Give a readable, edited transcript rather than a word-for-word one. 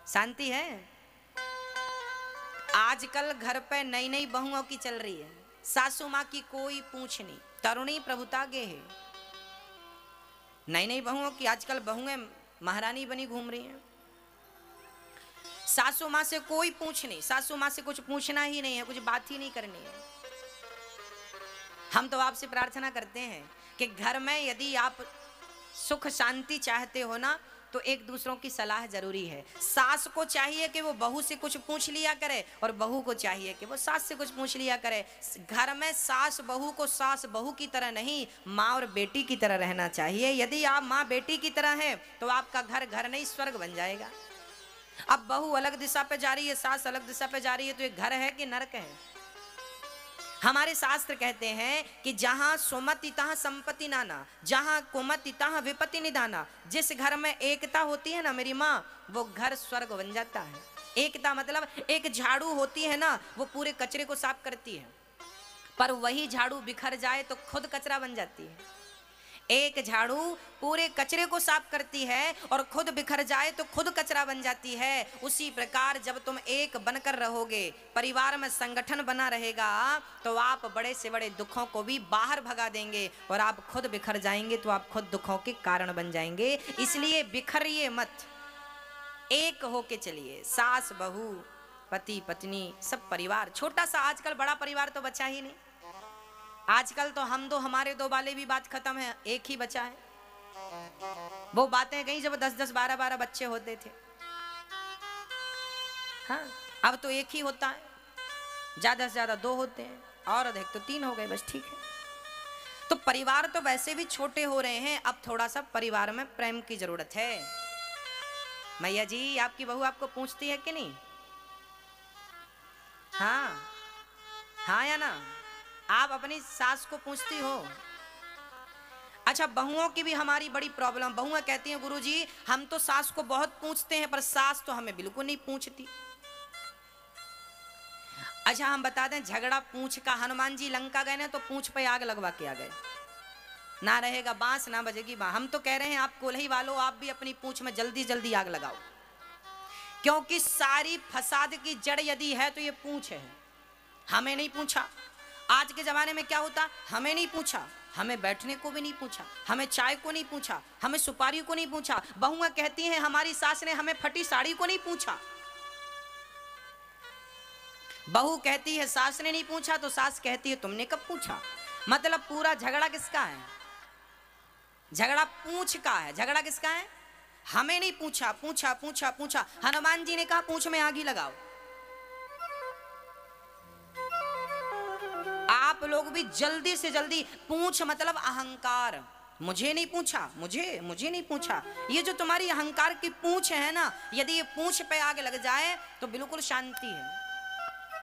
शांति है। आजकल घर पे नई नई बहुओं की चल रही है, सासू माँ की कोई पूछ नहीं, तरुणी प्रभुता गे है। नई नई बहुओं की आजकल बहुएं महारानी बनी घूम रही हैं। सासू माँ से कोई पूछ नहीं, सासू माँ से कुछ पूछना ही नहीं है, कुछ बात ही नहीं करनी है। हम तो आपसे प्रार्थना करते हैं कि घर में यदि आप सुख शांति चाहते हो ना, तो एक दूसरों की सलाह जरूरी है। सास को चाहिए कि वो बहू से कुछ पूछ लिया करे, और बहू को चाहिए कि वो सास से कुछ पूछ लिया करे। घर में सास बहू को सास बहू की तरह नहीं, माँ और बेटी की तरह रहना चाहिए। यदि आप माँ बेटी की तरह हैं तो आपका घर घर नहीं स्वर्ग बन जाएगा। अब बहू अलग दिशा पे जा रही है, सास अलग दिशा पे जा रही है, तो ये घर है कि नरक है? हमारे शास्त्र कहते हैं कि जहां सुमति तहां संपत्ति नाना, जहां कुमति तहां विपत्ति निदाना। जिस घर में एकता होती है ना मेरी माँ, वो घर स्वर्ग बन जाता है। एकता मतलब एक झाड़ू होती है ना, वो पूरे कचरे को साफ करती है, पर वही झाड़ू बिखर जाए तो खुद कचरा बन जाती है। एक झाड़ू पूरे कचरे को साफ करती है और खुद बिखर जाए तो खुद कचरा बन जाती है। उसी प्रकार जब तुम एक बनकर रहोगे, परिवार में संगठन बना रहेगा, तो आप बड़े से बड़े दुखों को भी बाहर भगा देंगे, और आप खुद बिखर जाएंगे तो आप खुद दुखों के कारण बन जाएंगे। इसलिए बिखरिए मत, एक होके चलिए। सास बहू, पति पत्नी, सब परिवार। छोटा सा आजकल बड़ा परिवार तो बचा ही नहीं। आजकल तो हम दो हमारे दो वाले भी बात खत्म है, एक ही बचा है। वो बातें गई जब 10-10 12-12 बच्चे होते थे। हाँ, अब तो एक ही होता है, ज्यादा से ज्यादा 2 होते हैं, और अधिक तो 3 हो गए, बस ठीक है। तो परिवार तो वैसे भी छोटे हो रहे हैं, अब थोड़ा सा परिवार में प्रेम की जरूरत है। मैया जी, आपकी बहू आपको पूछती है कि नहीं? हाँ हाँ या ना? आप अपनी सास को पूछती हो? अच्छा, बहुओं की भी हमारी बड़ी प्रॉब्लम। बहुएं कहती हैं गुरुजी हम तो सास को बहुत पूछते हैं, पर सास तो हमें बिल्कुल नहीं पूछती। अच्छा, हम बता दें, झगड़ा पूंछ का। हनुमान जी लंका गए ना, तो पूंछ पे आग लगवा के आ गए। ना रहेगा बांस, ना बजेगी बांस। हम तो कह रहे हैं आप कोल्ही वालों, आप भी अपनी पूंछ में जल्दी जल्दी आग लगाओ, क्योंकि सारी फसाद की जड़ यदि है तो ये पूंछ है। हमें नहीं पूछा। आज के जमाने में क्या होता, हमें नहीं पूछा, हमें बैठने को भी नहीं पूछा, हमें चाय को नहीं पूछा, हमें सुपारी को नहीं पूछा। बहुएं कहती हैं हमारी सास ने हमें फटी साड़ी को नहीं पूछा। बहू कहती है सास ने नहीं पूछा, तो सास कहती है तुमने कब पूछा। मतलब पूरा झगड़ा किसका है? झगड़ा पूंछ का है। झगड़ा किसका है? हमें नहीं पूछा, पूछा पूछा पूछा। हनुमान जी ने कहा पूंछ में आग ही लगाओ। आप लोग भी जल्दी से जल्दी, पूंछ मतलब अहंकार, मुझे नहीं पूछा, मुझे नहीं पूछा। ये जो तुम्हारी अहंकार की पूंछ है ना, यदि ये पूंछ पे आग लग जाए तो बिल्कुल शांति है।